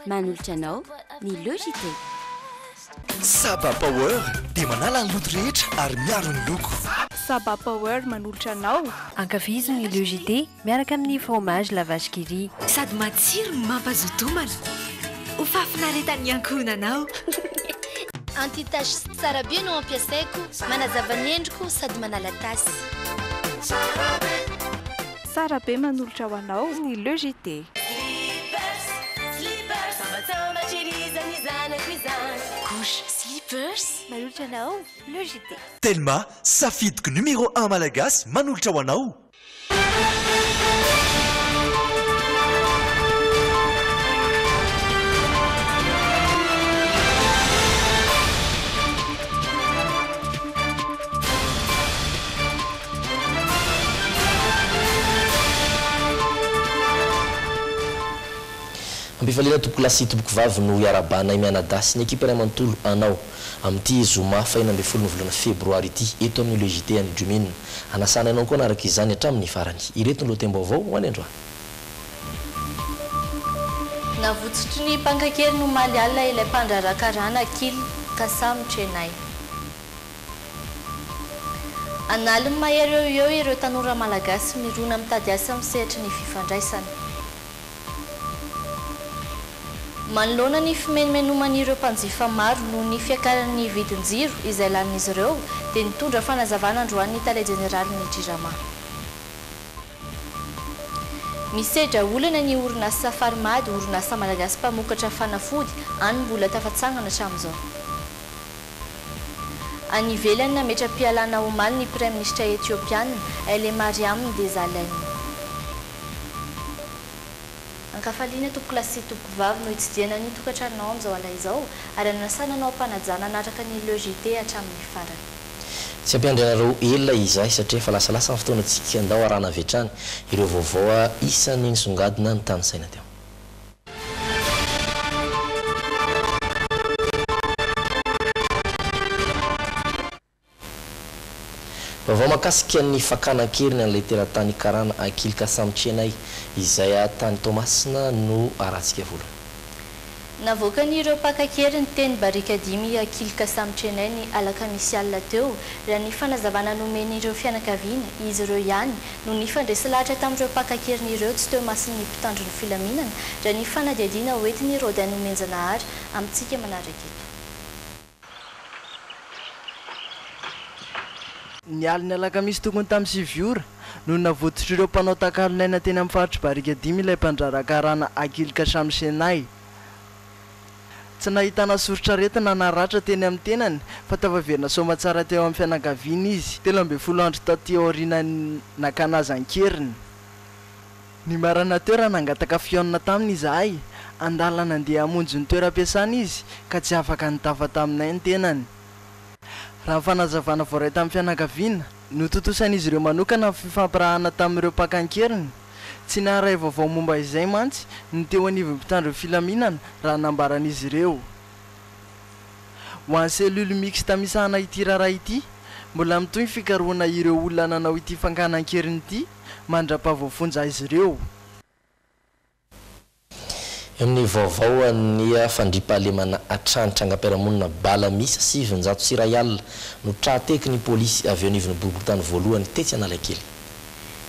manolotra anao ny logité. Saba Power dia manala ny loto rehetra ary miaro ny loko. Saba Power manolotra anao. Ankafizo ny logité miaraka amin'ny fromage la vache qui rit. Sady matsiro mampazotomana. Ho fafinaretan'ny ankohonanao. Anti-tache tsara be no ampiasaiko, manazava ny endriko sady manala tasy. Tsara be manolotra ho anao ny logité. Couche, slippers, manolotra anao logité. Telma, safidiko numéro 1 malagasy manolotra ho anao. Ambifalina tompoko lasy tompoko vavy no iarabana mianadasy ny ekipa iray manontolo anao amin'ity zoma faina ambin'ny folo ny volana febroary ity eto amin'ny logité any Djumine anasana ianao koa anaraka izany hatramin'ny farany ireto ny lohatem-baovao ho any androany. Navotsotry ny mpankakely no maly alina ilay mpandrarakarana Akily Kasamy Tsenay. Analiny mahery eo ireo tanora malagasy mirona mitady asa misehatra ny fifandraisana. Manoloana ny fimenomenoman'ireo mpanjifa maro no ny fiakaran'ny vidin-jiro izay lanin'izy ireo dia nitondra fanazavana androany ny tale jeneralin'ny Jirama. Misedra olana ny orinasa Farmady, orinasa malagasy mpamokatra fanafody any mbola tafatsangana hatramin'izao. Any ivelany nametra-pialana omaly ny Prime Ministra Etiopiana Haile Mariam Desalegn. Ankafaliana tompoko lasy tompoko vavy no hitsidiana ny tokantranonao amin'izao alay izao ary anasana anao ampanajana anaraka ny logité hatramin'ny farany. Tsy ampiandrinareo ela izay satria efa lasalasa ny fotoanantsika andao arahana avy hatrany ireo vaovao isan'ny nisongadina ny tany saina teo. Vaovao makasika ny fakana-keriny an'ilay teratany karana Akily Kasamy Tsenay izay tany Tomasina no aratsika voalohany. Navoaka n'ireo mpankakely ny teny barika 5 Akily Kasamy Tsenay ny alakamisy alina teo raha ny fanazavana nomen'ireo fianakaviana izy ireo ihany no nifandresy lahatra tamin'ireo mpankakerin'ireo tsy teo masin'ny mpitandron'ny filaminana raha ny fanadiadiana hoentiny rody anomenjanahary amintsika manaraka eto. Ny aliny alakamisy tokony tamin'ny 7 ora no navototra ireo mpanao takalonaina teny amin'ny faritry barika 5 ilay mpandrarakarana Akily Kasamy Tsenay. Tsy nahitana sorotraretina na ratra teny amin'ny tenany fa tavaverina soma tsara teo amin'ny fianakaviana izy 12 andro taty aoriana nakanazan-keriny. Ny marana toerana nangataka fiaonana taminy izahay andalana andeha hamonjy ny toeram-piasana izy ka tsy afaka nitafa taminay ny tenany. Raha fanazavana voaray tamin'ny fianakaviana no totosan'izy ireo manokana ny fifampirahana tamin'ireo mpakan-keriny. Tsy naharay vaovao momba izay mantsy ny teo anivon'ny mpitandron'ny filaminana raha nambaran'izy ireo. Ho an'ny selule mixte misahana ity raharaha ity mbola mitoy fikarohana ireo olona nanao ity fankanan-keriny ity mandra-pahavoafonja izy ireo. Amin'ny vaovao ny fandriampahalemana atranitra angam-piarahamonina Balamisa 700 siray alina no trateky ny polisy avy eo anivon'ny boriboritany voalohany tetsy Analakely.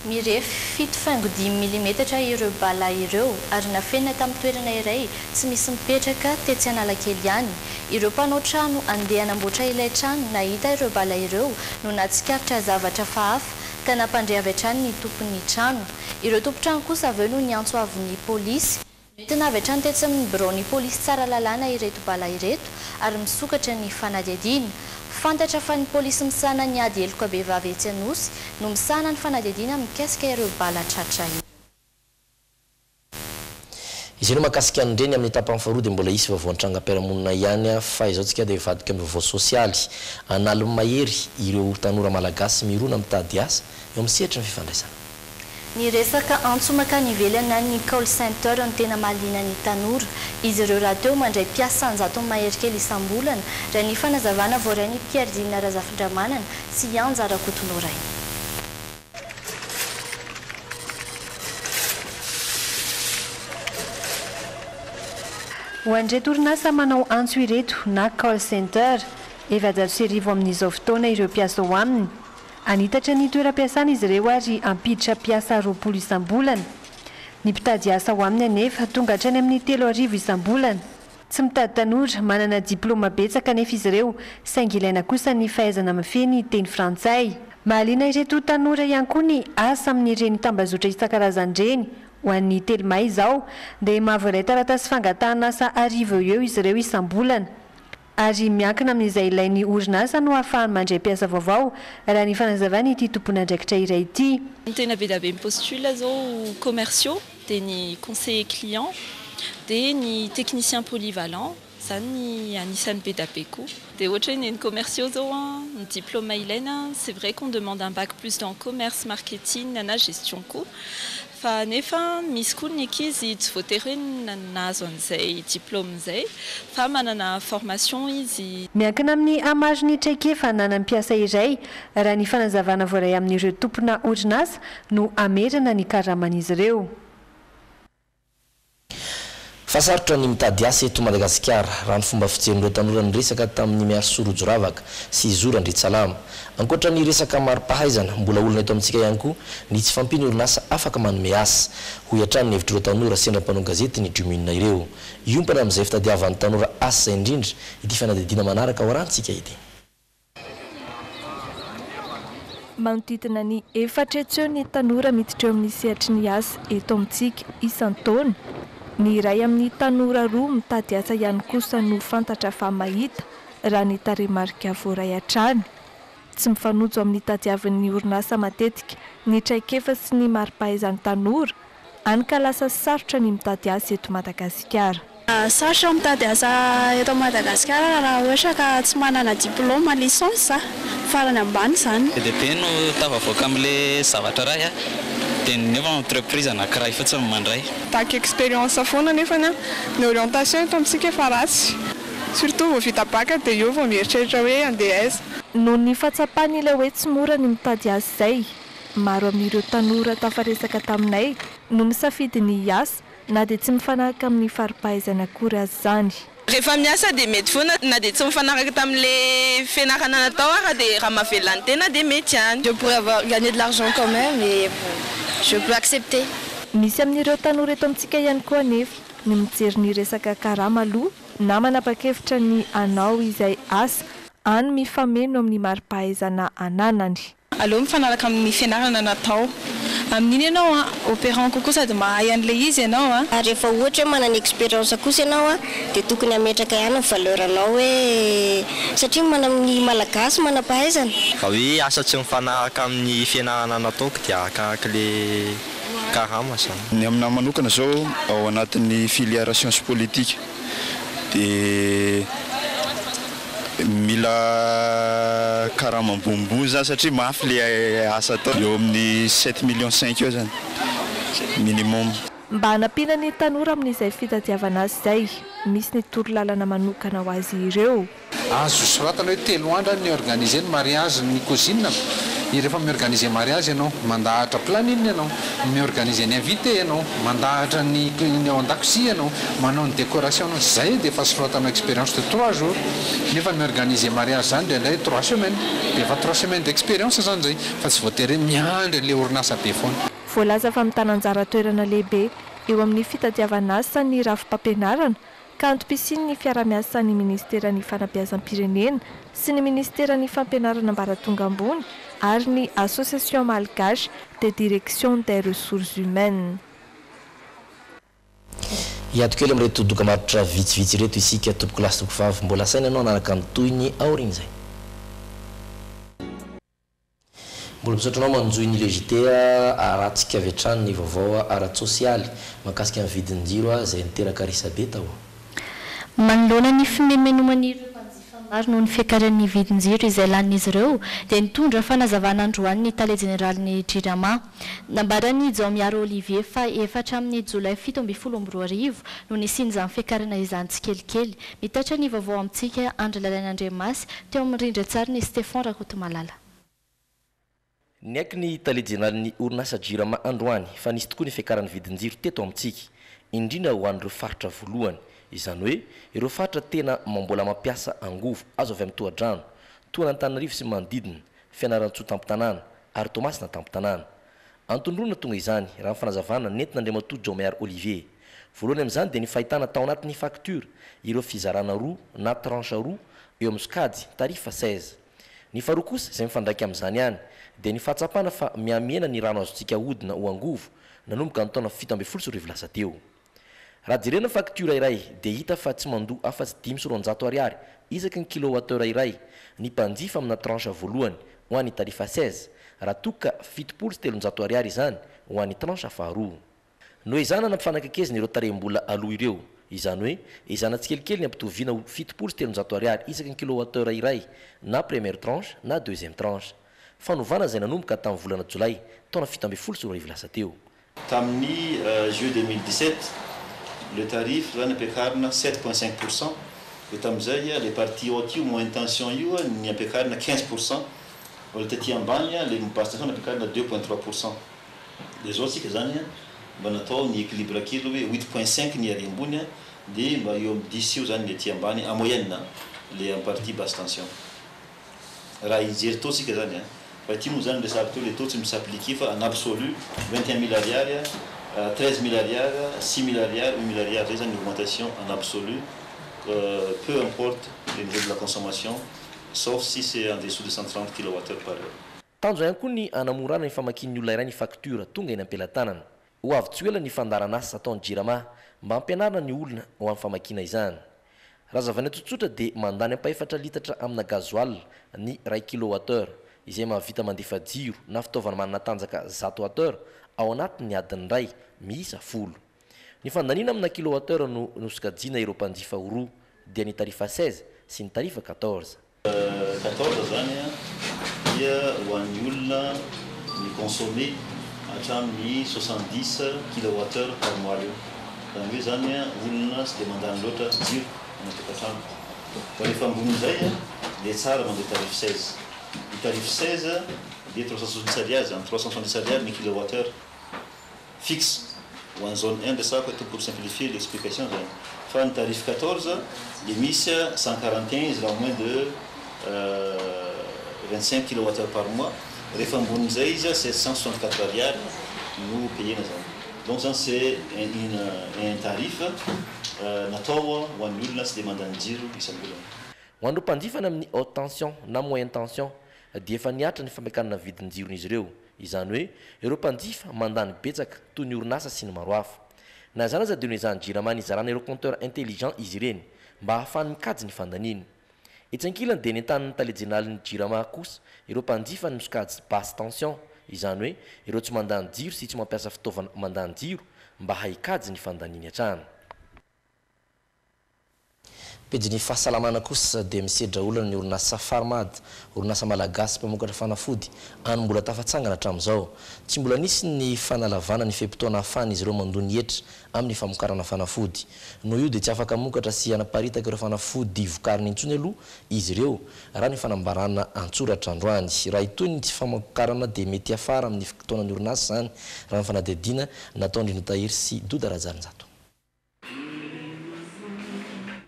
Mirefy 7.5 mm ireo bala ireo ary nafenina tamin'ny toerana iray tsy misy mipetraka tetsy Analakely ihany. Ireo mpanao trano andeha hanamboatra ilay trano nahita ireo bala ireo no natsikaritra zavatra fahafa ka nampandray avy hatrany ny tompon'ny trano. Ireo tompo-trano kosa avy eo no niantso avy polisy. Tena avy hatrany tetsy amin'ny bureau-ny polisy tsara lalàna ireto bala ireto ary misokatra ny fanadiadiana. Fantatra fa ny polisy misana ny ady heloka be vavy etsy Anosy no misana ny fanadiadiana mikasika ireo bala tratra io. Izy ireo makasika an'ireny amin'ny etapany faharoa dia mbola isy vaovao an-trangam-piarahamonina ihany fa izao tsika dia hivadika amin'ny vaovao sosialy. Analiny mahery ireo tanora malagasy mirona mitady asa eo amin'ny sehatra ny fifandraisana. Ny resaka antsomaka ny ivelana ny call center ny tena mahaliana ny tanora. Izy ireo raha teo mandray mpiasa 100 mahery kely isam-bolana raha ny fanazavana voaray ny Pierre Dina Razafindramanana sy Anja Rakotonoray. ho andreto orinasa manao antso ireto na call center efa-jato sy arivo amin'izao fotoana ireo mpiasa ao aminy. Anitatra ny toeram-piasana izy ireo ary ampiditra mpiasa 20 isam-bolana. Ny mpitady asa ao aminy anefa tonga hatrany amin'ny 3,000 isam-bolana. Tsy mitady tanora manana diplôma betsaka nefa izy ireo saingy ilaina kosa ny fahaizana mafeny teny frantsay. Mahaliana ireto tanora ihany koa ny asa amin'ireny tambazotra isan-karazany ireny. Ho an'ny Telma izao dia mahavoray taratasy fangatahana asa arivo eo izy ireo isam-bolana. Ary miankina amin'izay ilain'ny orinasa no ahafahany mandray mpiasa vaovao raha ny fanazavana ity tompon'andraikitra iray ity. Tena be dia be mipostula zao commerciaux dia ny conseiller client dia ny technicien polyvalent zany ny anisan'ny be dia be koa. Dia ohatra ny commerciaux zao ny diplôme ilaina, c'est vrai qu'on demande un bac plus dans commerce, marketing na gestion koa. Fa nefa misy koa ny ankizy tsy voatery hoe nahazo an'izay diplôme izay fa manana formation izy. Miankina amin'ny hamariny traikefa nanam-piasa iray raha ny fanazavana voaray amin'ireo tompona orinasa no amerana ny karaman'izy ireo. Fasarotra ny mitady asa eto Madagasikara raha ny fomba fijerin'ireo tanora ny resaka tamin'ny miarso Rojoravaka sy Zora Andritsalama. Ankoatra ny resaka maro-pahaizana mbola olona eto amintsika ihany koa ny tsy fampiny orinasa afaka manome asa. Ho hiatrany ny hevitrireo tanora sendra mpanao gazety ny Jumina ireo. Iompana amin'izay fitadiavan'ny tanora asa izay indrindra ity fanadidina manaraka ao rantsika ity. Manodidina ny 4 ny tanora miditra eo amin'ny sehatry ny asa eto amintsika isan-taona. Ny iray amin'ny tanora roa mitady asa ihany kosa no fantatra fa mahita raha ny tarehimarika voaray hatrany. Tsy mifanojo amin'ny tadiavin'ny orinasa matetika ny traikefa sy ny mari-pahaizan'ny tanora any ka lasa sarotra ny mitady asa eto Madagasikara. Sarotra mitady asa eto Madagasikara raha ohatra ka tsy manana diplôma licence farany ambany izany. Dia be no tafavoaka amin'ilay zavatra iray dia nefa entreprise anankiray fotsiny mandray. Taka expérience foana nefa ny orientation eto amintsika efa ratsy. Surtout vao vita baka dia eo vao mieritreritra hoe andeha aiza. Noho ny fahatsapany ilay hoe tsy mora ny mitady asa izay, maro amin'ireo tanora tafaresaka taminay no misafidy ny asa na dia tsy mifanaraka amin'ny fari-pahaizana akory azy izany. Rehefa miasa dia mety foana na dia tsy mifanaraka tamin'ilay fianarana natao ary dia raha mahavelona ny tena dia mety ihany. Je pourrais avoir gagné de l'argent quand même mais je peux accepter. Misy amin'ireo tanora eto amintsika ihany koa nefa ny mijery ny resaka karama aloha na manapa-kevitra ny anao izay asa any mifameno amin'ny mari-pahaizana ananany. Aleo mifanaraka amin'ny fianarana natao. Amin'iny ianao opérant kokoa sady mahay an'ilay izy ianao. Rehefa ohatra manana expérience kosa ianao dia tokony hametraka ihany ny valeuranao hoe satria manana malagasy manam-pahaizana. Raha hoe asa tsy mifanaraka amin'ny fianarana nataoko dia akarak'ilay karama zany. Ny aminahy manokana zao ao anatin'ny filière sciences politique dia mila karama ambonimbony zany satria mafy le asa atao eo amin'ny 7,5 millions eo zany minimum. Mba hanampiana ny tanora amin'izay fitadiavana azy izay, misy ny torolalana manokana ho azy ireo. Azo soratana hoe 3 andro ny organiser ny mariage ny cousine. Rehefa miorganiser mariage ianao mandahatra planine ianao, miorganiser ny invité ianao, mandahatra ny ao an-dakozia ianao, manao ny décoration ianao, zay dia efa soratanao expérience de 3 jours. Nefa miorganiser mariage zany dia ilay 3 semaines, dia efa 3 semaines d'expérience zany zay, fa tsy voatery miandry ilay orinasa be foana. Voalaza fa mitana anjara toerana lehibe eo amin'ny fitadiavana asa ny rafim-pampianarana ka antom-pisiny ny fiara-miasa ny ministeran'ny fanabeazam-pirenena sy ny ministeran'ny fampianarana ambaratonga ambony ary ny association malgache de direction des ressources humaines. Iato kely amin'ireto doka-marotra vitsivitsy ireto isika tompoko lasy toko vavy mbola saina ianao anaraka amin'ny toy ny aoriny izay. Mbola misaotranao manjoy ny legitea aratsika avy hatrany ny vaovao ara-tsosialy mahakasika amin'ny vidin-jiro izay niteraka risabeta ao. Manoloana ny fimemenomany maro noho ny fiakaran'ny vidin-jiro izay lanin'izy ireo dia nitondra fanazavana androany ny tale jeneralin'ny Jirama. Nambarany Jaomiaro Olivier fa efatra amin'ny Jolay 17 no nisin'izany fiakarana izany tsikelikely. Mitatra ny vaovao amintsika Andry Lalain'Andriamasy teo amin'ny rindran-tsary ny Stéphane Rakotomalala. Niaiky ny tale jeneralin'ny orinasa Jirama androany fa nisy tokoa ny fiakaran'ny vidin-jiro teto amintsika. indrindra ho an'ireo faritra voalohany izany hoe ireo faritra tena mambola mampiasa angovo azo avy amin'ny tohadrano toa n'Antananarivo sy manodidina Fianarantsoa tampon-tanàna ary Tomasina tampon-tanàna antondrona tonga izany raha fanazavana nentina Andriamatoa Jaumear Olivier voalohany amin'izany dia ny fahitana tao anatin'ny facture ireo fizarana roa na tranche roa eo amin'ny sokajy tarifa 16 ny faharoa kosa izay mifandraiky amin'izany ihany dia ny fahatsapana fa miamena ny rano azontsika ahodina ho angovo nanomboka ny taona 17 sy 10 lasa teo raha jerena facture iray dia hita fa tsy mandoa afa-tsy 500 ariary isaky ny kilowattheure iray ny mpanjifa amina tranche voalohany ho an'ny tarifa 16 raha toka 700 ariary izany ho an'ny tranche faharoa no izana nampifanakakezina ireo tarem-bola aloha ireo izany hoe izana tsikelikely ny ampitoviana 700 ariary isaky ny kilowattheure iray na première tranche na deuxième tranche fanovana izay nanomboka tamin'ny volana jolay taona 17 sy 10 lasa teo tamin'ny juillet 2017 le tarif zany ampiakarina 7,5%. Et tamin'izay les parties hautes io moyenne tension io ny ampiakarina 15%. Le taty ambany le basse tension ampiakarina 2,3%. Les autres sika zany mba natao ny équilibre kely hoe 8,5 ny ary ambony dia mba eo amin'ny 10 io zany le aty ambany en moyenne le en partie basse tension. Raha ijery taux sika zany fa ity moa zany le sahaby teo le taux tsy misappliquer fa en absolu 21 000 ariary 13 000 ariary 6 000 ariary 8 000 ariary zay zany augmentation en absolu peu importe le niveau de la consommation sauf si c'est en dessous de 130 kWh par heure. Tanjo ihany koa ny anamorana ny famakian'ny olona iray ny facture tonga eny am-pelantanana ho avy tsy ela ny fandarana asa ataon'ny jirama mba ampianarina ny olona ho amin'ny famakiana izany raha zavany tsotsotra dia mandany ampahefatra litatra amina gazoil ny 1 kWh izay mahavita mandefa jiro na fitaovana manana tanjaka 100 Wh ao anatin'ny adiny ray miisa 10 ny fandaniana amina kilowattheure no nosokajiana ireo mpanjifa roa dia ny tarifa 16 sy ny tarifa 14 zany dia ho an'ny olona ny consommer hatramin'ny 70 kWh par mois eo zany hoe zany olona sy dia mandany loatra jiro anatokatrano fa rehefa ambon'izay dia tsara mandeha tarif 16 ny tarif 16 dia 370 ariary zany 370 ariary ny kilowattheure fixe ou en zone 1 de ça pour simplifier l'explication. Fin tarif 14, les misses 141, ils ont moins de 25 kWh par mois. Réforme Bonzaïsa, c'est 164 ariary, nous payons. Donc ça c'est un tarif, Natawa, ou en nul, c'est demandé en dire, ils sont boulons. Wando pandifana amin'ny haute tension na moyenne tension dia efa niatra ny famekanana vidin-jirony izy ireo izany hoe ireo mpanjifa mandany betsaka toy ny orinasa sy ny maro hafa na zany aza dia no izany jirama ny izarana ireo compteur intelligent izy ireny mba hahafahany mikajy ny fandaniny etsankilany dia nentaniny talejenalin'ny jirama kosa ireo mpanjifa ny misokajy basse tension izany hoe ireo tsy mandany jiro sy tsy mampiasa fitaovana mandany jiro mba haikajy ny fandaniny hatrany pejiny fahasalamana kosa dia misedra olana ny orinasa Farmad orinasa malagasy mpamokatra fanafody any mbola tafatsangana hatramin'izao tsy mbola nisy ny fanalavana ny fepitoana ahafahana izy ireo mandony hetra amin'ny famokarana fanafody noho io dia tsy afaka mamokatra sy hanaparitaka ireo fanafody vokariny intsony aloha izy ireo raha ny fanambarana antsoratra androany raha itony tsy famokarana dia mety afara amin'ny fotoanan'ny orinasa zany raha ny fanadihadiana natao Ndrino Tahiry sy Doda Rajarinjato.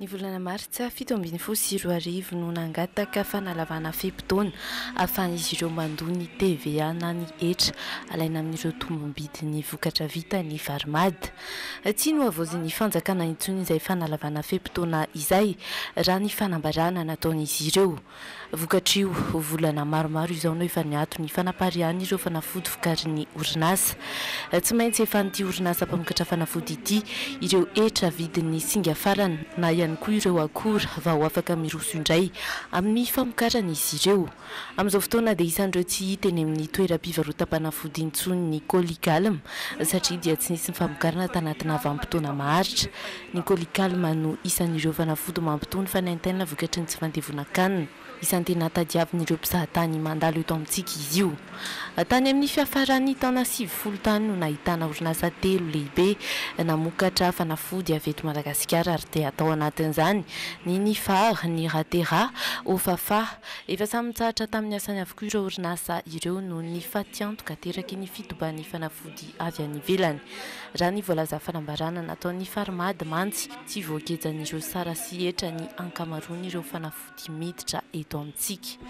Ny volana Martsa 7 no nangataka fanalavana fepitoana ahafahan'izy ireo mandony TVA na ny hetra alaina amin'ireo tombom-bidiny vokatra vita ny Farmad. Tsy no avozin'ny fanjakana intsony izay fanalavana fepitoana izay raha ny fanambarana nataon'izy ireo. Vokatra io volana maromaro izao no efa niato ny fanapariany ireo fanafody vokarin'ny orinasa. Tsy maintsy efa n'ity orinasa mpamokatra fanafody ity ireo hetra vidin'ny singa farany na ihany koa ireo akora vao afaka miroso indray amin'ny famokarana izy ireo. Amin'izao fotoana dia isan'ireo tsy hita eny amin'ny toeram-pivarotam-panafody intsony ny Coligalm satria dia tsy nisy ny famokarana tanatina vanim-potoana maharitra. Ny Coligalm no isan'ireo fanafody mampitony fanaintaina vokatry ny tsy fandevona kanina. isan'ny tena tadiavin'ireo mpizahatany mandalo eto amintsika izy io. Tany amin'ny fiafarany taona 70 tany no nahitana orinasa 3 lehibe namokatra fanafody avy eto Madagasikara ary dia atao anatin'izany ny Nifar, ny Ratera, Ofafa. Efa samy mitsahatra tamin'ny asany avokoa ireo orinasa ireo no nifatiantoka teraky ny fitoban'ny fanafody avy any ivelany. Raha ny voalaza fanambarana nataon'ny Farmady Mantsy tsy voakejan'ireo sara sy etra ny ankamaroan'ireo fanafody miditra eto amintsika.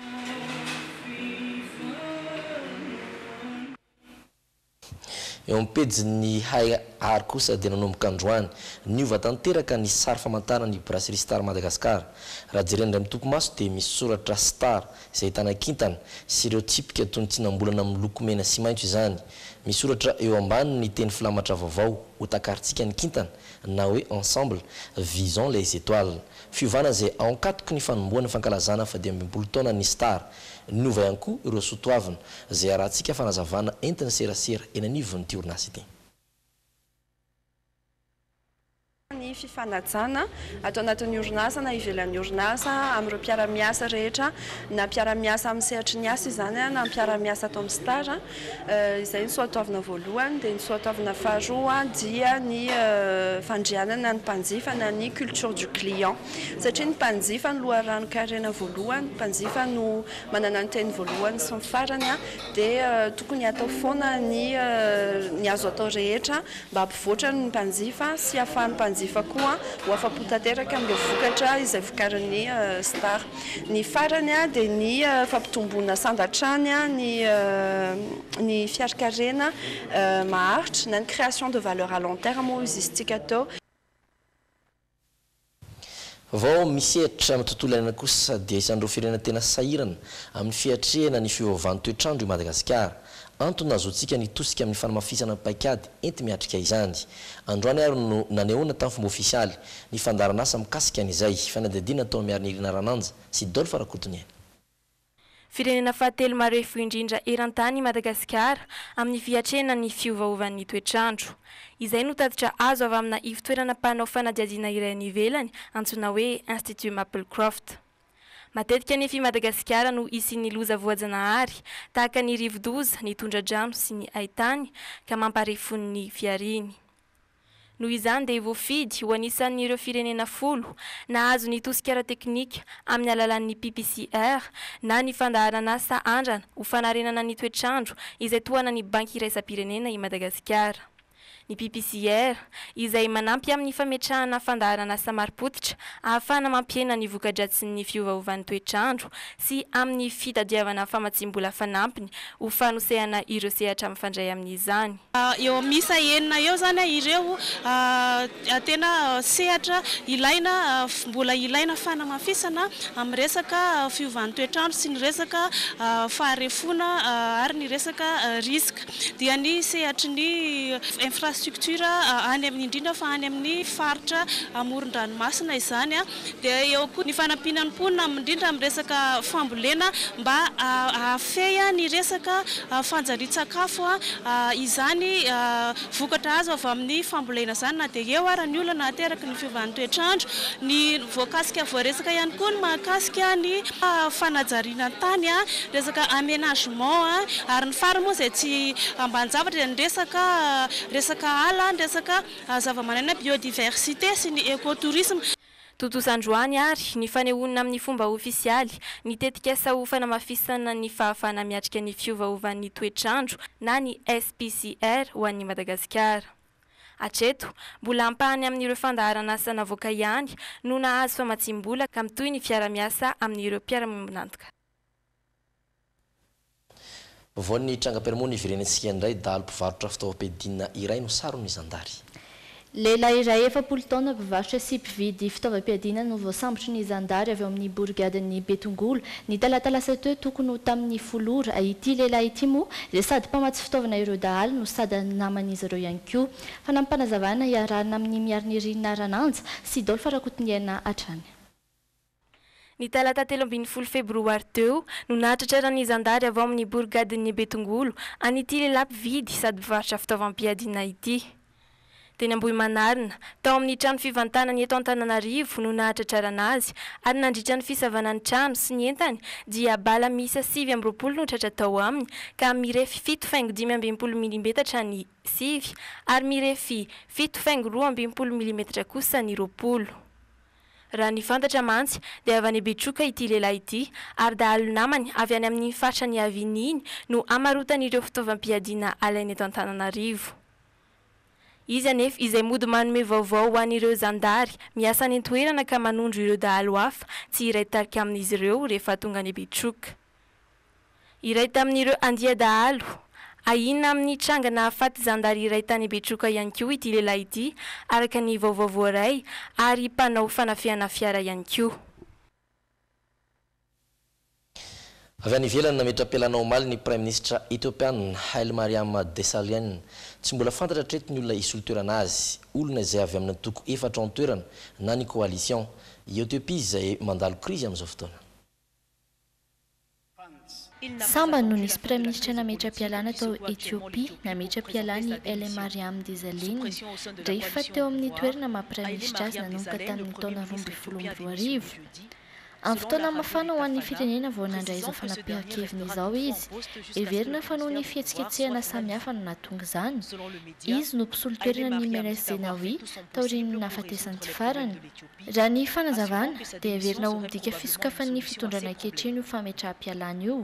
Eo ampejin'ny hay ary kosa dia nanomboka androany niova tanteraka ny sary famantarana ny brasserie Star Madagasikara. Raha jerena indray mitoko maso dia misy soratra Star izay ahitana kintana sy ireo tsipika toy ny tsinam-bolana miloko mena sy maitso izany. Misy soratra eo ambany ny teny filamatra vaovao ho takarintsika ny kintana na hoe ensemble visons les étoiles. Fiovana izay ao ankatoko ny fanomboana fankalazana fa 12 taona ny Star. Niova ihany koa ireo sotoavina izay arahantsika fanazavana entina serasera eny anivon'ity orinasa ity. Ny fifanajana atao anatin'ny orinasa na ivelan'ny orinasa amin'ireo mpiara-miasa rehetra na mpiara-miasa amin'ny sehatry ny asa izany na mpiara-miasa atao amin'ny stage izay ny soatoavina voalohany dia ny soatoavina faharoa dia ny fandrianana ny mpanjifa na ny culture du client satria ny mpanjifa ny loharano-karena voalohany mpanjifa no manana ny teny voalohany sy ny farany dia tokony atao foana ny azo atao rehetra mba hampivoatra ny mpanjifa sy ahafahan'ny mpanjifa koa ho afapotanteraka amin'ireo vokatra izay vokarin'ny Star. Ny farany dia ny fampitomboana sandatrany ny fiarakarena maharitra na ny création de valeur à long terme moa izy isika tao. Vao misehatra amin'ny tontolo iainana kosa dia isan'ireo firenena tena sahirana amin'ny fiatrehana ny fiovaovan'ny toetrandro i Madagasikara. Antony azotsika nitosika amin'ny fanamafisana paikady enti miatrika izany. Androany ary no nanehoana tamin'ny fomba ofisialy ny fandaranasa mikasika an'izay fanadihadiana tao miarina Irina Rananja sy Dolphe Rakotoniaina. Firenena fahatelo marefo indrindra eran-tany Madagasikara amin'ny fiatrehana ny fiovaovan'ny toetrandro. Izay no tatitra azo avy amina ivitoerana mpanao fanadihadiana iray any ivelany antsoina hoe Institut Maplecroft. Matetika nefa i Madagasikara no isian'ny loza voajanahary tahaka ny rivo-doza, ny tondra-drano sy ny haintany ka mamparefon'ny fiariny. Noho izany dia voafidy ho anisan'ireo firenena 10 nahazo ny tosika ara-teknika amin'ny alalan'ny PPCR na ny fandaharana asa andrana ho fanarenana ny toetrandro izay tohana ny banky iraisam-pirenena i Madagasikara. Ny PPCR izay manampy amin'ny fametrahana fandaharana asa maro-potitra ahafahana mampiena ny voka-dratsy ny fiovaovan'ny toetrandro sy amin'ny fitadiavana famatsim-bola fanampiny ho fanosehana ireo sehatra mifandray amin'izany. Eo misa enina eo zany ireo tena sehatra ilaina mbola ilaina fanamafisana amin'ny resaka fiovan'ny toetrandro sy ny resaka faharefona ary ny resaka risque dia ny sehatry ny infrastructure any amin'ny indrindra fa any amin'ny faritra amoron-dranomasina izany dia eo koa ny fanampinan'ny mponina indrindra amin'ny resaka fambolena mba ahafeha ny resaka fanjarian-tsakafo izany vokatra azo avy amin'ny fambolena izany na dia eo ary ny olona ateraky ny fiovan'ny toetrandro ny voakasika voaresaka ihany koa ny mahakasika ny fanajariana tany resaka aménagement ary ny fara moa izay tsy ambanin-javatra ny resaka ala ny resaka zava-manana biodiversité sy ny écotourisme. Totosandroany ary ny fanehoana amin'ny fomba ofisialy nitetika asa ho fanamafisana ny fahafahana miatrika ny fiovaovan'ny toetrandro na ny SPCR ho an'ny Madagasikara. Hatreto, mbola ampahany amin'ireo fandaharana asa navoaka ihany no nahazo famatsim-bola ka mitohy ny fiara-miasa amin'ireo mpiara-miombonantoka. Voan'ny trangam-piarahamonina iverenantsika indray dahalo mpivarotra fitaovam-piadiana iray no sarony zandary. Lehilahy iray 70 taona mpivarotra sy mpividy fitaovam-piadiana no voasambotry ny zandary avy amin'ny bourgade-ny Betongolo ny talatalasa teo tokony ho tamin'ny folora. Ity lehilahy ity moa dia sady mpamatsy fitaovana ireo dahalo no sady naman'izy ireo ihany koa. Fanampanazavana iarahana amin'ny miarina Irina Rananja sy Dolphe Rakotoniaina hatrany. Ny talata 13 febroary teo no nahatratra ny zandary avy amin'ny bourgade-ny Betongolo an'ity lehilahy mpividy sady mpivarotra fitaovam-piadiana ity. teny Ambohimanarina tao amin'ny trano fivantanany eto Antananarivo no nahatratrarana azy ary nandritra ny fisavana ny trano sy ny entany dia bala miisa 720 no tratra tao aminy ka mirefy 7,5 milimetatra ny sivy ary mirefy 7,2 milimetatra kosa ny 20. Raha ny fantatra mantsy dia avy any Betroka ity lehilahy ity ary dahalo namany avy any amin'ny faritra ny Avininy no amarotan'ireo fitaovam-piadiana alainy eto Antananarivo. Izy anefa izay mody manome vaovao ho an'ireo zandary miasa any an-toerana ka manondro ireo dahalo hafa tsy iray tarika amin'izy ireo rehefa tonga any Betroka. Iray tamin'ireo andia dahalo ahina amin'ny trangana afaty zandary iray tany Betroka ihany koa ity lehilahy ity araka ny vaovao voaray ary mpanao fanafihana fiara ihany koa. Avy any ivelany nametra-pialana omaly ny Prime Ministre Ethiopian Haile Mariam Desalegn tsy mbola fantatra hatreto ny olona isolo toerana azy olona izay avy amin'ny toko efatra ny toerana na ny coalition Ethiopia izay mandalo crise amin'izao fotoana. Samba no nisy praministra nametra-pialana tao Ethiopia nametra-pialany Haile Mariam Desalegn rehefa teo amin'ny toerana maha-praministra azy nanomboka tamin'ny taona 2012. Amin'ny fotoana mafana ho an'ny firenena vao nandray izao fanapahan-keviny izao izy. Heverina fa noho ny fihetsiketsehana samihafa no nahatonga izany. Izy no mpisolo toerana ny Meles Zenawi taorian'ny nahafatesany ty farany. Raha ny fanazavana dia heverina ho midika fisokafan'ny fitondrana ankehitriny io fametraha-pialana io.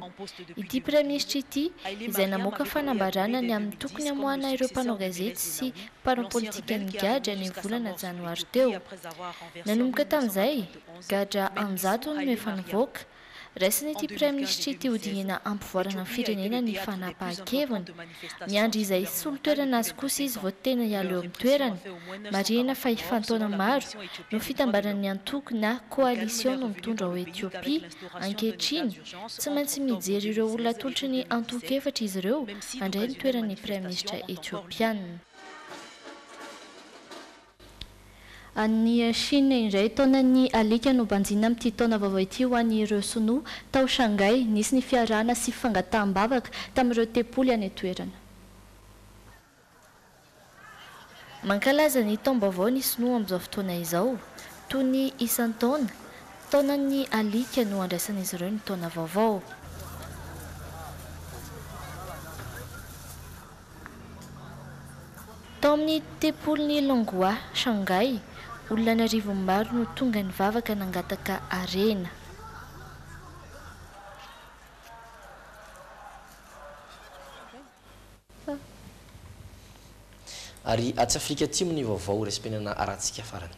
Ity praministra ity izay namoaka fanambarana ny amin'ny tokony hamoahana ireo mpanao gazety sy mpanao politika ny gadra ny volana janoary teo. Nanomboka tamin'izay gadra anjato no efa nivoaka. Raisiny ity praministra ity hodinina ampivoarana ny firenena ny fanapahan-keviny. Miandry izay solo toerana azy kosa izy vao tena hiala eo amin'ny toerana. Marihana fa hifantaona maro no fitambaran'ny antoko na coalition no mitondra ao Ethiopia ankehitriny. Tsy maintsy mijery ireo olona tolotry ny antoko efatra izy ireo handray ny toeran'ny praministra Ethiopiana. Ny Chine indray taonany alika no banjina amin'ity taona vaovao ity ho an'ireo sinoa tao Shanghai nisy ny fiarahana sy fangataham-bavaka tamin'ireo tepoly any toerana. Mankalaza ny taom-baovao ny sinoa amin'izao fotoana izao toy ny isan-taona taonany alika no andraisan'izy ireo ny taona vaovao. Tao amin'ny tepolon'ny Longhua, Shanghai, olona n'arivo maro no tonga ny vavaka nangataka arena. Ary atsy Afrika Atsimo ny vaovao respenana arantsika farany.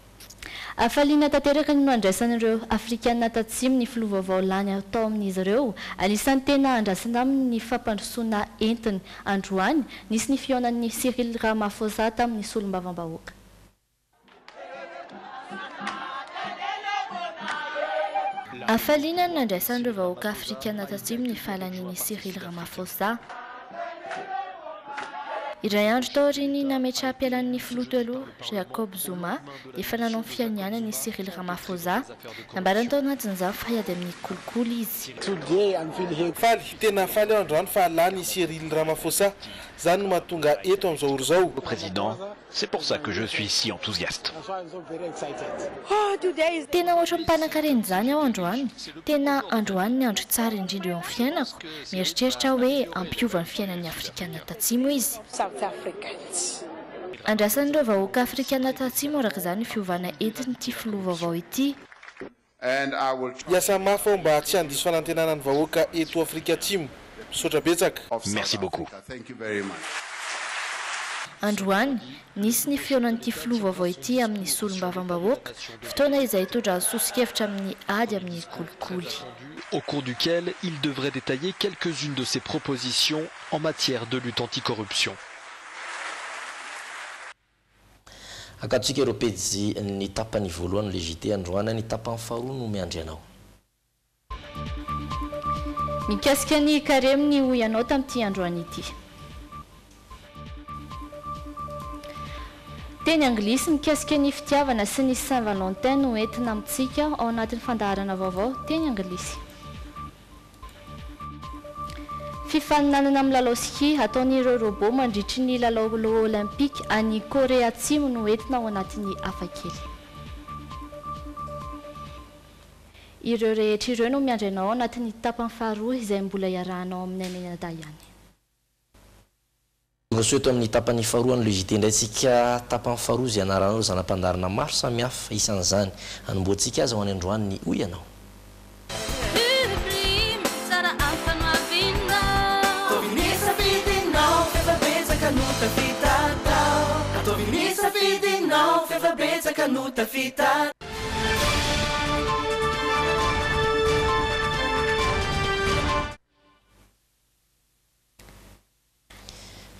Afaliana tanteraka no andraisan'ireo Afrikana tatsimo ny filoha vaovao lany atao amin'izy ireo. Anisan'ny tena andrasana amin'ny fampandrosoana entiny androany nisy ny fionan'ny Cyril Ramaphosa tamin'ny solombavam-bahoaka. Afaliana no andraisan'ireo vahoaka Afrikana tatsimo ny fahalaniny Cyril Ramaphosa. Iray andro taoriny nametra-pialan'ny filoha telo Jacob Zuma efa nanao fianiana ny Cyril Ramaphosa nambarany tao anatin'izao fa hiady amin'ny kolikoly izy. Tena faly androany fa alany Cyril Ramaphosa zany no mahatonga eto amin'izao oro zao. Président, c'est pour ça que je suis si enthousiaste. Tena ohatry mpanankareny zany aho androany. Tena androany ny andro tsara indrindra eo amin'ny fiainako. Mieritreritra hoe ampiova ny fiainan'ny Afrikana tatsimo izy. Andrasan'ireo vahoaka Afrikana tatsimo araka izany fiovana entiny ity filoha vaovao ity. Hiasa mafy mba tsy handiso fanantenana ny vahoaka eto Afrika Atsimo. Misaotra betsaka. Merci beaucoup. Androany nisy ny fionan'ity filoha vaovao ity amin'ny solombavam-bahoaka fotoana izay hitondra sosokevitra amin'ny ady amin'ny kolikoly. Au cours duquel il devrait détailler quelques-unes de ses propositions en matière de lutte anticorruption. Akatsika ireo pejy ny tapany voalohany légité androany ny tapany faharoa no miandry anao. Mikasika ny karemy ny hoy anao tamin'ity androany ity. Teny anglisy mikasika ny fitiavana sy ny Saint-Valentin no entina amintsika ao anatin'ny fandaharana vaovao teny anglisy. fifaninanana amin'ny lalao ski ataon'ireo robot mandritry ny lalao olympique any Korea Atsimo no entina ao anatin'ny hafakely. Ireo rehetra ireo no miandry anao anatin'ny tapany faharoa izay mbola iarahanao amin'ny Nenada ihany. Rosoeto amin'ny tapany faharoa ny logité indraitsika tapany faharoa izay anaranao zanam-pandarina maro samihafa isan'izany anomboantsika aza ho any androany ny hoy ianao.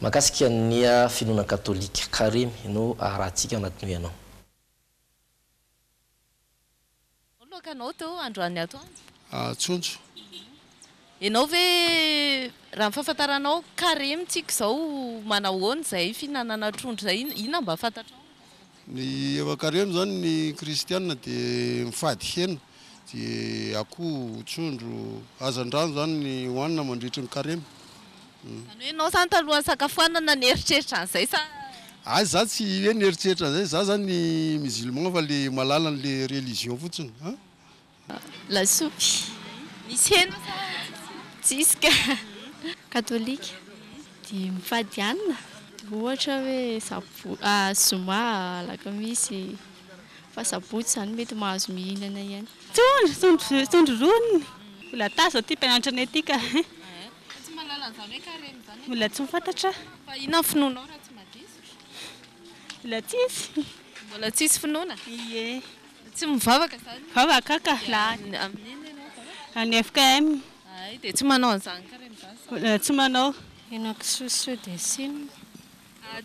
Makasika nia finoana katolika Karemy no arahantsika anatin'ny ianao. Lokanao teo androany atoandro. Tsonjo. Ianao ve raha fahafantaranao Karemy tsika zao manao ahoana zay finanana trondro zay ina mba fantatrao? Ny eva Karemy zany ny kristianina dia mifady hena dia akoho trondro hazan-drano zany ny hoanina mandritry ny Karemy. Zany hoe ianao zany talohan'ny sakafoanana nieritreritra an'izay sa? Ay za tsy hoe nieritreritra an'izay, za zany ny musulman fa le malala an'le religion fotsiny. Lasopy. Misy hena sa? Tsisika. Katolika dia mifady hanina ohatra hoe zoma lakamisy fa sabotsy zany mety mahazo mihinana ihany. Trondro roniny mbola tazo ty mpianatra ny etika. Tsy mahalala an'izany hoe Karemy zany. Mbola tsy mifantatra. Fa ina finoanao raha tsy madiso? Mbola tsisy. Mbola tsisy finoana? Ie. Tsy mivavaka zany? Vavaka ka. Amin'inona ianao? Any FKM. Ay dia tsy manao an'izany Karemy zany? Tsy manao. Henako soso dia sino.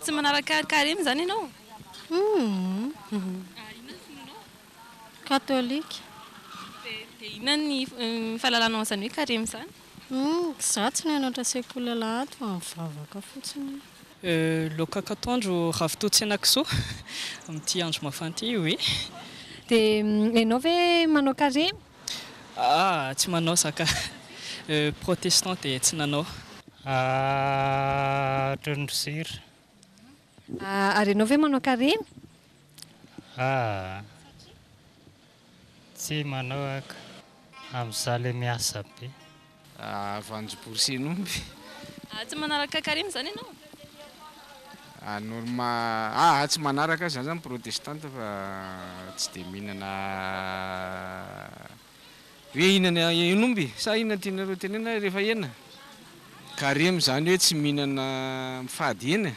Tsy manaraka Karemy zany ianao? Ina finoanao? Katolika. Dia ina ny fahalalanao an'izany hoe Karemy zany? Za tsy nianatra sekoly alahady fa mivavaka fotsiny. Laoka katoandro ravitoto sy henakisoa amin'ity andro mafana ity hoe. Dia ianao ve manao Karemy? Tsy manao saka protestant dia tsy nanao. Trondro sira. Ary ianao ve manao Karemy? Tsy manao aka amin'izay le miasa be. Vanjobory Tsy manaraka Karemy zany ianao? Tsy manaraka zany zany protestante fa tsy dia mihinana hoe hinana enomby sa inona tianareo tenena rehefa hena. Karemy zany hoe tsy mihinana mifady hena.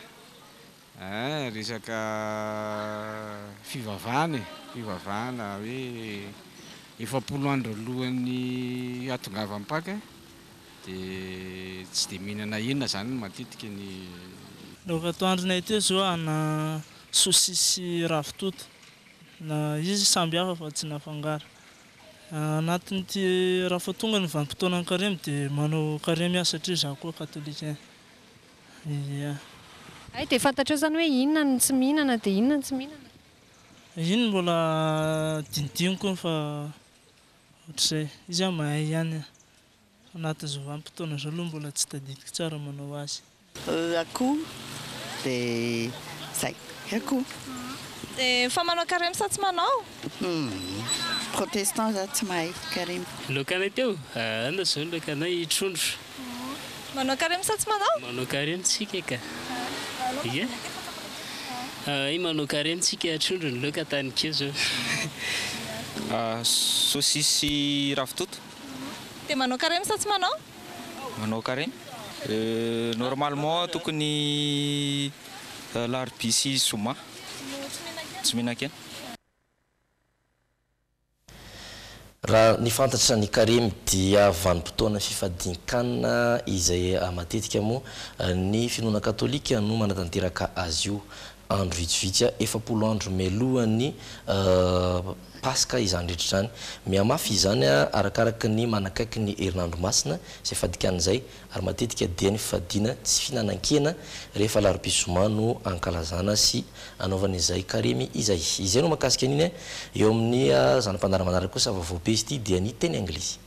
Resaka fivavahana hoe 70 andro alohan'ny hatongavam-paka dia tsy dia mihinana hena zany matetika ny Laoka atoandronay ity zao ana sosisy ravitoto. Na izy samby hafa fa tsy nafangaro. Anatin'ity raha tonga ny vanim-potoana ny Karemy dia manao Karemy aho satria izaho koa katolika. Ay dia fantatrao zany hoe inona no tsy mihinana dia inona no tsy mihinana? Iny mbola dinidiniko fa ohatr'izay izy aho mahay ihany. Anatin'izao vanim-potoana izao aloha mbola tsy tadidiko tsara manao azy. Akoho dia zay akoho. Dia fa manao Karemy sa tsy manao? Protestant za tsy mahay Karemy. Laokanay teo ana zao laokanay trondro. Manao Karemy sa tsy manao? Manao Karemy tsika ka. Ia. Manao Karemy tsika trondro ny laoka tanikeo zao. Saosisy ravitoto. Dia manao Karemy sa tsy manao? Manao Karemy. Normalement tokony larbisy zoma. Tsy mihinan-kena. Raha ny fantatra ny Karemy dia vanim-potoana fifadian-kanina izay matetika moa ny finoana katolika no manatanteraka azy io andro vitsivitsy 70 andro mialohan'ny Paska izany rehetra zany. Miamafy izany arakaraka ny manakaiky ny herinandro masina izay fadikan'izay ary matetika dia ny fifadiana tsy fihinanan-kena rehefa alarobia zoma no ankalazana sy anaovana izay Karemy izay. Izay no mahakasika an'iny eo amin'ny zanam-pandarana manaraka kosa vaovao be izy ity dia ny teny anglisy.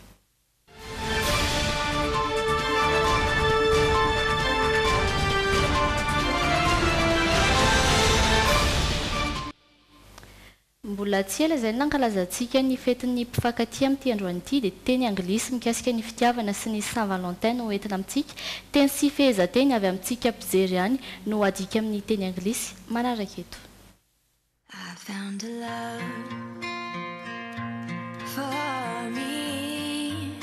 mbola tsy ela izay nankalazantsika ny fetin'ny mpifankatia amin'ity androany ity dia teny anglisy mikasika ny fitiavana sy ny Saint Valentin no entina amintsika. Teny sy fehezanteny avy amintsika mpijery ihany no adika amin'ny teny anglisy manaraka eto. I found a love for me,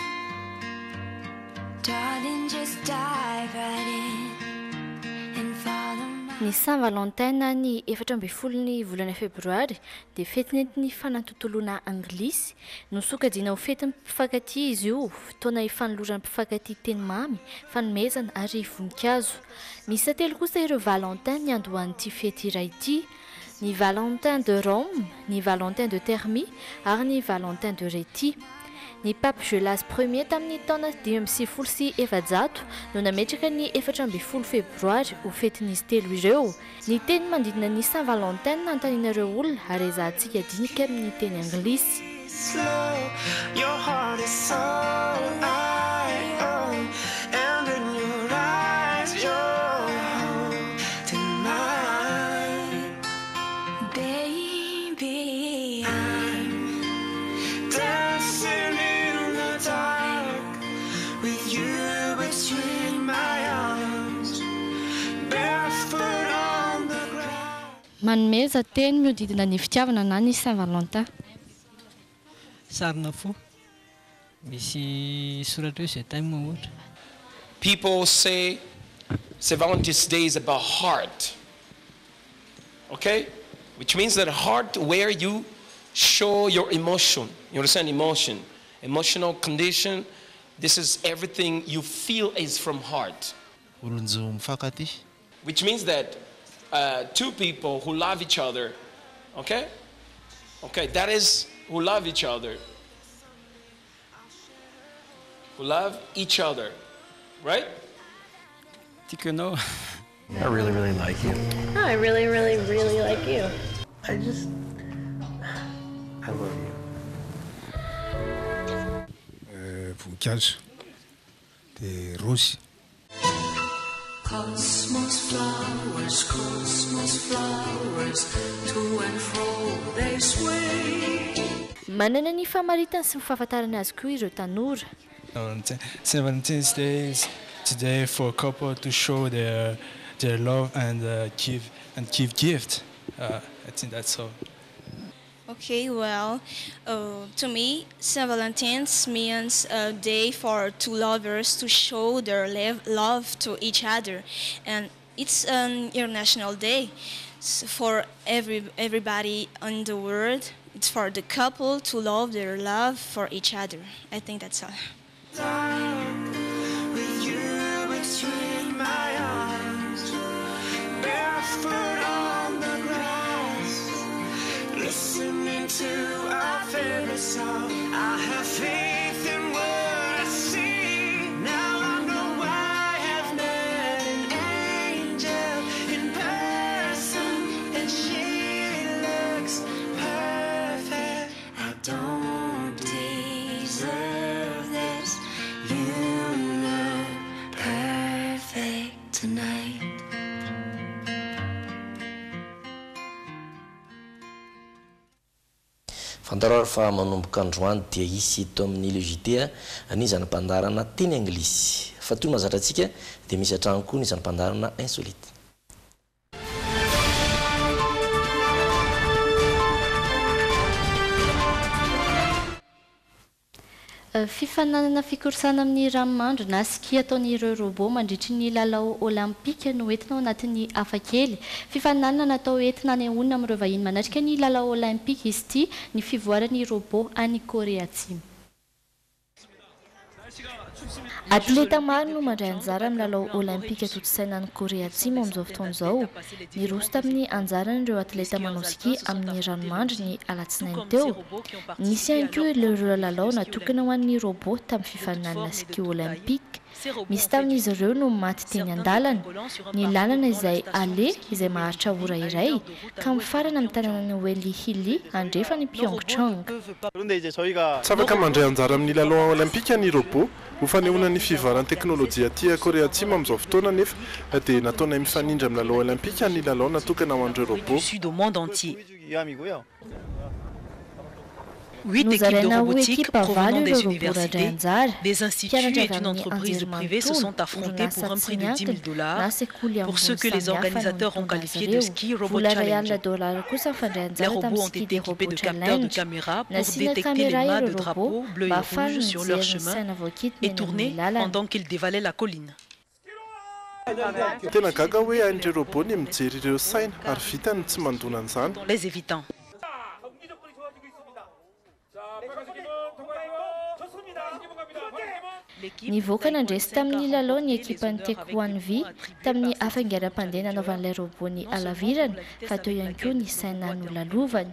darling, just dive right in and follow my... Ny Saint Valentin ny 14 volana febroary dia fetin'ny fanatontoloana anglisy no sokajiana ho fetin'ny mpifankatia izy io, fotoana ifanoloran'ny mpifankatia teny mamy, fanomezana ary voninkazo. Misy telo kosa ireo Valentin ny andohan'ity fety iray ity: ny Valentin de Rome, ny Valentin de Thermie ary ny Valentin de Réti. Ny pape Gelas Ier tamin'ny taona 570 no nametraka ny 14 febroary ho fetin'izy telo ireo. Ny teny mandidina ny Saint Valentin nantanianareo olona ary ezahantsika dinika amin'ny teny anglisy. Your heart is so I and in your eyes you're holding mine, baby. I'm dancing in the dark with you between my arms, barefoot on the ground. Manomeza teny miodidina ny fitiavana na ny Saint Valentin. Sarina fo misy soratra hoe time ohatra. People say St. Valentine's Day is about heart, okay? Which means that heart where you show your emotion. You understand? Emotional condition. This is everything you feel is from heart. Which means that two people who love each other, okay? Okay, that is who love each other. Who love each other, right? Tikano. I really, really like you. Oh, I really, really, really like you. I love you. Voninkazo de rosy. Cosmos flowers, to and fro they sway. Manana ny famaritany sy ny fahafantarana azy koa ireo tanora. St. Valentine's Day is today for a couple to show their love and give gift. I think that's all. Okay, well, to me, St. Valentine's means a day for two lovers to show their love to each other, and it's an international day for everybody in the world. It's for the couple to love their love for each other. I think that's all. With you between my arms, barefoot on the grass, listening to our favorite song. I have faith in what I see. Now I know why I have met an angel in person, and she looks perfect. I don't deserve this. You look perfect tonight. Fantarao fa manomboka androany dia isy eto amin'ny logité ny zanam-pandarana teny anglisy. Fa toy mazatrantsika dia misy hatrany koa ny zanam-pandarana insolite. Fifananana fikorsana amin'ny ranomandry na ski ataon'ireo robot mandritry ny lalao olimpika no entina ao anatin'ny hafakely. Fifananana natao entina hanehoana amin'ireo vahiny manatrika ny lalao olimpika izy ity ny fivoaran'ny robot any Korea Atsimo. Atleta maro no mandray anjara amin'ny lalao olimpika toto-saina any Korea Atsimo amin'izao fotoana izao. Niroso tamin'ny anjarany ireo atleta manao ski amin'ny ranomandry ny alatsinainy teo. Nisy ihany koa ireo lalao natokana ho an'ny robot tamin'ny fifaninanana ski olimpika. Misy tamin'izy ireo no maty teny an-dalana. Ny lalana izay ale izay maharitra ora iray ka mifarana amin'ny tanànan'ny Welly Hilly andrefa ny Pyeongchang. Tsy afaka mandray anjara amin'ny lalao olimpika ny robot ho fanehoana ny fivoaran'ny teknôlôjia aty Korea Atsimo amin'izao fotoana nefa dia nataonay mifanindry amin'ny lalao olimpika ny lalao natokana ho an'ireo robot. 8 équipes de robotique provenant des universités, des instituts et une entreprise privée se sont affrontés pour un prix de $10,000 pour ce que les organisateurs ont qualifié de Ski Robot Challenge. Les robots ont été équipés de capteurs de caméra pour détecter les mâts de drapeaux bleus et rouges sur leur chemin et tourner pendant qu'ils dévalaient la colline. Tena gaga hoe hain'ireo robot ny mijery ireo saina ary vitany tsy mandona an'izany. Les évitant. Nivoaka nandresy tamin'ny lalao ny ekipan'ny Taekwondo V tamin'ny afangaram-pandeha nanaovan'ilay robot ny alavirana fa teo ihany koa ny saina nolalovany.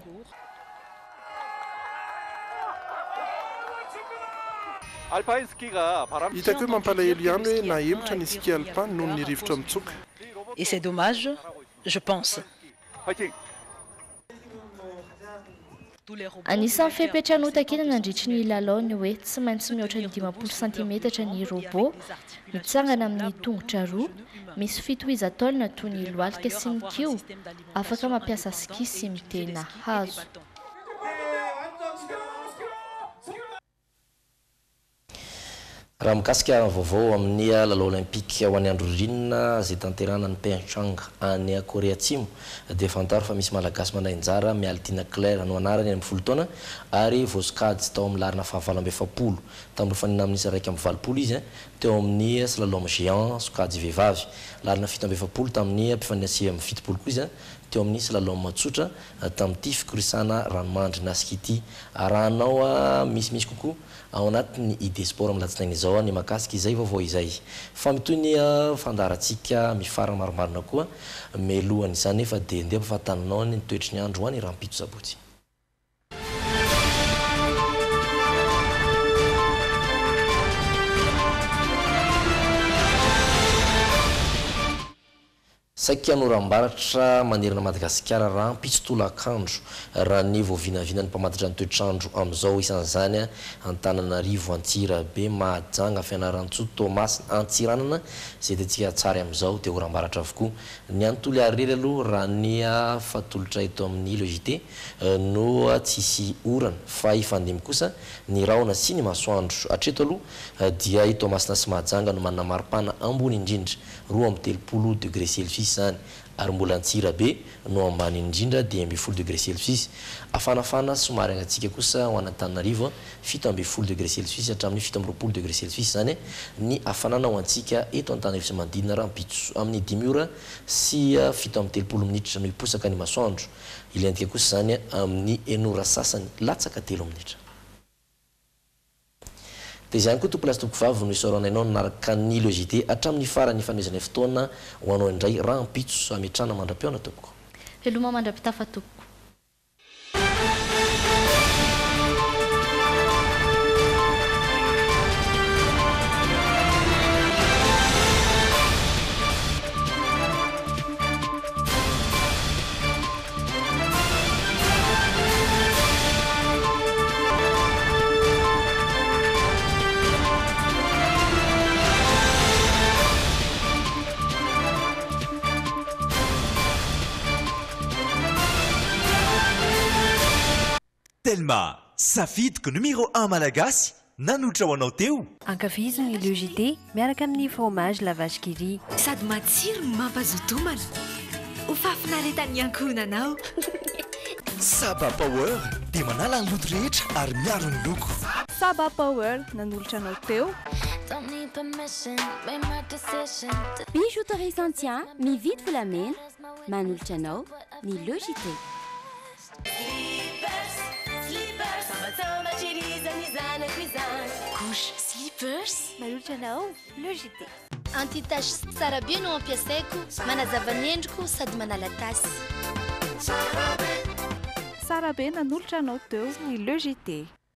Hitako hoe mampalahelo ihany hoe nahemotra ny ski alpin noho ny rivotra mitsoka. Et c'est dommage, je pense. Anisan'ny fepetrahan'otakina nandritry ny lalao ny hoe tsy maintsy mihoatra ny 50 cm ny robot mitsangana amin'ny tongotra roa, misy fitohizan-taolana toy ny lohalika sy ny kio, afaka mampiasa ski sy mitena hazo. Raha mikasika vaovao amin'ny lalao olimpika ho an'ny andro rinina izay tanterahana ny Pyeongchang any Korea Atsimo dia fantaro fa misy malagasy mandray anjara Mialtina Claire no anarany amin'ny 10 taona ary voasokajy tao amin'ny larina faha-27 tamin'ny fanina amin'isa raika amin'ny 20 izy teo amin'ny slalom géant sokajy vehivavy larina 17 tamin'ny ampifanina sy amin'ny 70 koa izy teo amin'ny slalom tsotra tamin'ity fikorisana ranomandry na skity arahanao misy kokoa ao anatin'ny ID Sport milatsinainy izao ny makasika izay vaovao izay fa mitoy ny fandarantsika mifara maromarona koa melohany izany nefa dia ndeha mpafatananao ny toetry ny andro ho any rahampito sabotsy. Saika norambaratra manerana Madagasikara raha mpitsotolakandro raha ny voavinavina ny mpamatatra ny toetrandro amin'izao isan'izany Antananarivo Antsirabe Mahajanga Fianaratsoa Thomas Antsiranana izay dia tsara amin'izao dia horambaratra avokoa ny antoly arery aloha raha ny fatolotra eto amin'ny logité no tsisy orana fa ifandimy kosa ny raona sy ny masoandro hatreto aloha dia i Thomas sy Mahajanga no manana maripana ambony indrindra 2 degré Celsius zany ary mbola Antsirabe no ambany indrindra dia 10 degré Celsius afanafana somary agnatsika kosa ho Antananarivo 7 degré Celsius hatramin'ny 17 degré Celsius zany ny afanana ho antsika eto Antananarivo sy manodidina raha mpitso amin'ny 10 ora sy 7 minitra no iposaka ny masoandro ilentika kosa zany amin'ny 1 ora sasany latsaka 3 minitra. Dia izany koa tompo lasitoko vavy no isaorana ianao naraka ny logité hatramin'ny farany fanomezana fotoana ho anao indray raha mpitso ametrana mandram-peona tompoko. Veloma mandram-pitafa tompoko. Telma, safidiko numéro 1 malagasy nanotra ho anao teo. Ankafiziny ny logité miaraka amin'ny fromage la vache qui rit. Sady matsiro no mampazotomana. Ho fafinaretany ankohonanao. Saba Power dia manala ny loto rehetra ary miaro ny loko. Saba Power nanolotra anao teo. Bijouterie Santia mividy volamena manolotra anao ny logité. Couche slippers manolotra anao logité. Anti-tache tsara be no ampiasaiko manazava ny endriko sady manala tasy. Sara be nanolotra anao teo ny logité.